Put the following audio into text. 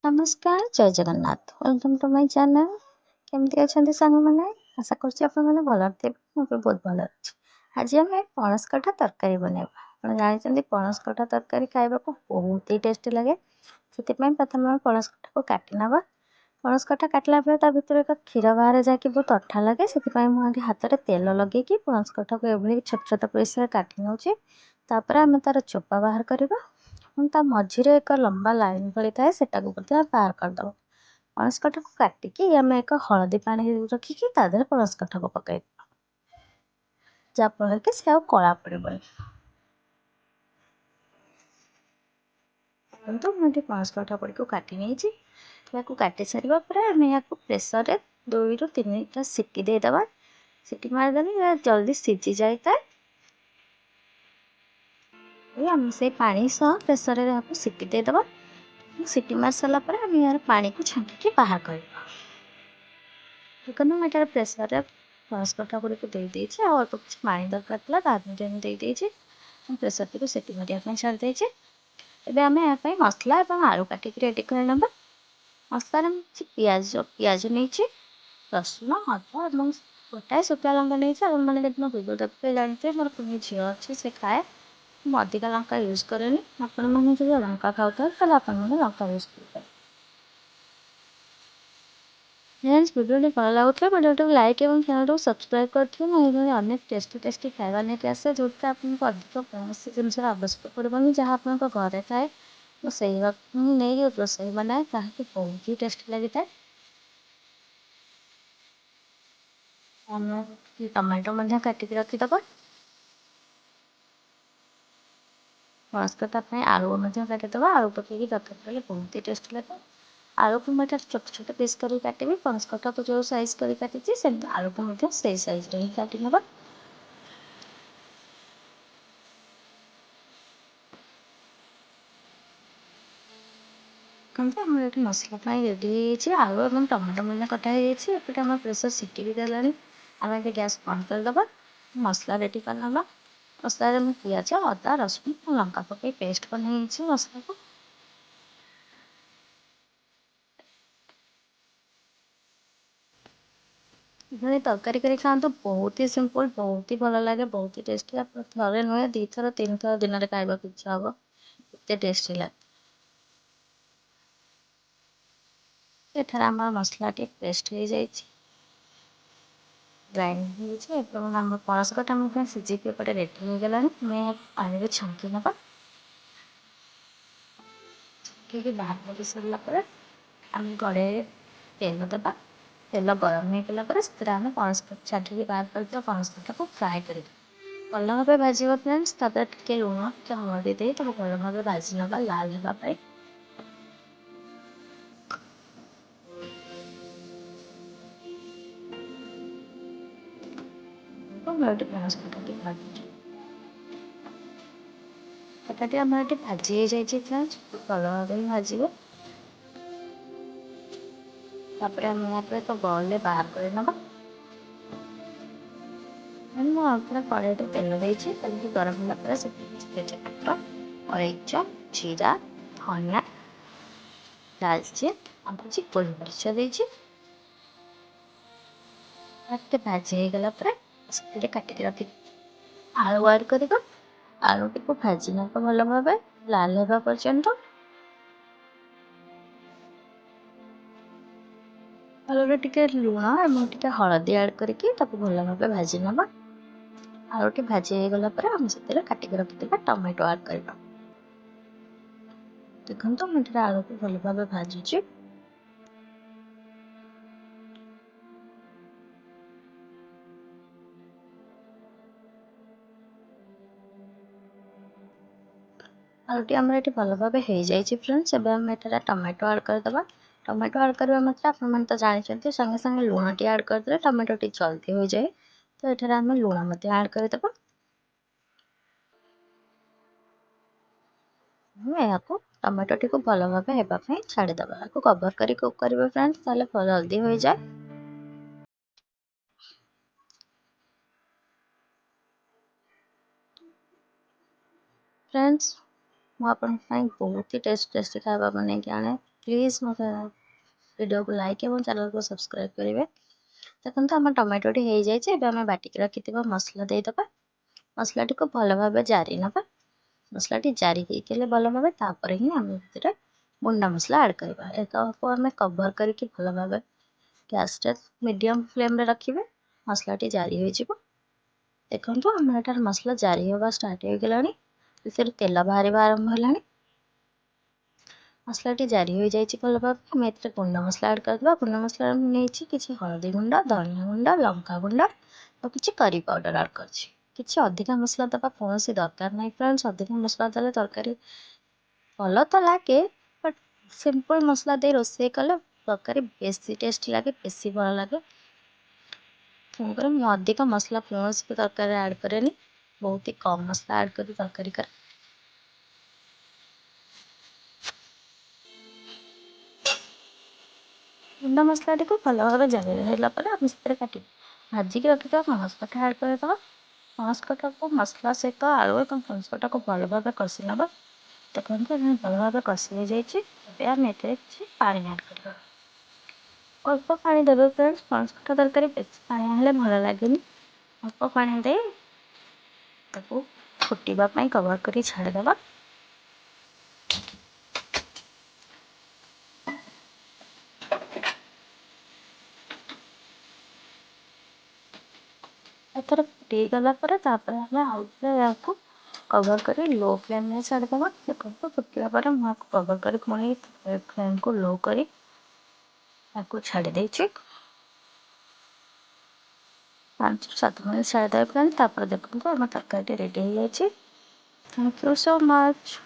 नमस्कार जय Jagannath welcome to my channel केमती अच्छा सांग मैंने आशा कर भल थे बहुत भल अच्छे आज आम पणस कठा तरकारी बनवा जानते पणस कठा तरकारी खावा को बहुत ही टेस्टी लगे से प्रथम पणस कठा को काटी ना पणस कठा काटला भर एक क्षीर बाहर जाकि बहुत अठा लगे से मुझे हाथ में तेल लगे पणस कठा को ये छोट छोट पीस काटी नौचे आम तार चोपा बाहर करवा ता मझीरे एक लंबा लाइन भली थाए सेटा बाहर करदब पणस कठा को काटिकी आम एक हलदी पानी रखिकी पणस कठा को पकई जहाँफल कि से कला पड़े तो मुझे पणस कठा पड़ी को काटी नहीं काटी सारा आम या प्रेसर 2 ରୁ 3टा सीटी देदेबा सीटी मारिदेले जल्दी सीझी जाए आम से पानी सह प्रेसर सीटी देदेबा सीटी मार सारा आम यार पानी को छांकी बाहर कर देखो मैं प्रेसर पणस कठा गुड़ी को दे देछि और कुछ पानी दरकार था तादन दे देछि प्रेसर टी को सीटी मारिया छाड़ देछि एबे आम या मसला और आलू काटिक रेडी कर नबा मसला पियाज पियाज नहीं रसुण अदा और गोटाए शुखा लंका नहीं मैंने गुगल देखे जानते मोर कुछ झील अच्छे से खाए अधिका लंका यूज कैनि आपने जो लंका खाऊे लंका यूज करें फ्रेंड्स वीडियो भल लगुता वीडियो लाइक और चैनल को सब्सक्राइब करते हैं अनेक टेस्टी टेस्टी खाଇବା नहीं आसे जो आपको अधिक कौन जिनस आवश्यक पड़ोनी जहाँ आप घरे थाए तो से नहीं रोसे बनाए ताकि बहुत ही टेस्टी लगी था टमाटो काटिक रखीदब पणस कठा आलू काटिदब आलू पकईकी तरकारी कले बहुत ही टेस्टी लगे आलू को मैं छोट छोट पीस कर काटि पणस कठा को जो साइज कर काटी से आलू को से साइज ही काटी नब मसला रेडी आलू और टमाटो मैंने कटा एपटे आम प्रेसर सीटी भी देला आम गैस बंद करदे मसला रेडी कर ना मसला पिज अदा रसुण लंका पकई पेस्ट बन मसला को तरकारी कर खाते बहुत ही सिंपल बहुत ही भल लगे बहुत ही टेस्टी आप थे नुहे 2 थर 3 थर दिन में खावा इच्छा हम एत टेस्टी लगे एठार आम मसला टी पेस्ट हो जाए ग्राइंड हो पणस कटा सीझिक एपटे रेडी हो गलानी मैं पानी छांकी नवा छांकी बाहर कर सारा आम गड़े तेल देवा तेल गरम होगा से आम पणस छाटिक बाहर कर पणस कटा को फ्राए कर भल भाव भाज फ्रेंड्स टे लुण टे हलदी दे भल भाव भाजी ना लाल होगापाई पणस कटा भाजी कटाटी आम भाजी हो जाए फ्रेंड्स भल भाव भाज तो बॉल बाहर कर नवा मुझे कड़े तेल देती तेल गरम होगा तेजपत्र अलैच जीरा धनिया दालचीन और गोलमरीच देती भाजी हो गला काटिक रखी आलू आड कर आलू टी भाजी ना भल भाव लाल होगा पर्यंत आलू टे लुण और टे हलदी आड करके भल भाव भाजी नवा आलू टी भाजी हो गला आम से काटिक रखी टमाटो आड कर देखो मुझे आलू को भल भाव भाजुची आलूटी आम ये भल भाव हो जाए फ्रेंड्स एवं आम एटा टमाटो आड करदे टमाटो आड करवा मतलब आप जानते संगे संगे लुण टी आड करदे टमाटो टी जल्दी हो जाए तो ये आम लुण आड करदे टमाटो टी को भल भाव होगापाई छाड़ीदे कवर कर कुक करेंगे फ्रेंड्स ताले जल्दी हो जाए फ्रेंड्स मुझे बहुत ही टेस्टी खावा बन के आने प्लीज मो वीडियो को लाइक और चैनल को सब्सक्राइब करेंगे। देखो आम टमाटोटी हो जाए आम बाटिक रखि मसला देदेबा। मसला को भल भाव जारी ना मसला जारी होते भल भाव तापर ही आम भर गुंडा मसला ऐड करवा। एक आम कवर करके भल भाव गैस मीडियम फ्लेम रे रखिए। मसला जारी हो देखो आम एटार मसला जारी होगा स्टार्ट हो गला तेल बाहर आरंभ है। मसला जारी हो जाए भल भाव आम गुंडा मसला ऐड करदे। गुंडा मसला नहीं कि हलदी गुंडा धनिया गुंडा लंका गुंडा और किसी करी पाउडर ऐड कर अधिका मसला दबा कौन दरकार नहीं फ्रेंड्स। अधिका मसला देले तरकारी भल तो लगे बट सिंपल मसला दे रोसे कले तरकारी बेसी टेस्टी लगे बेसी भल लगे। तेणुकर मुझे अधिक मसला कौन भी तरकारी ऐड करे बहुत ही कम मसला ऐड कर तरकारी कर। गुंडा मसला को भल भाव जारी रहा आम से काट भाजिक रखी पणस कठा ऐड करदे। पणस कठा को मसला सहित आलू और पणस कठा को भल भाव कषि ना। देखो भल भाव कषि हो जाए आम ये पानी ऐड कर अल्प पानी देवे फ्रेंड्स। पणस कठा तरकारी बेस पानी हेल्ले भल लगे अल्प पानी दे फुटापी कवर कर छाड़देवा। एथर फुटी गलापर आपको कवर कर लो फ्लेम में छाड़देवा। देखो फुटला मुझे कवर कर पुणी फ्लेम को लो कर छाड़ी दे 5-7 मिनट छाड़देवे फ्रेंड्स। देखो आम तरकारी रेडी हो जाए। Thank you so much.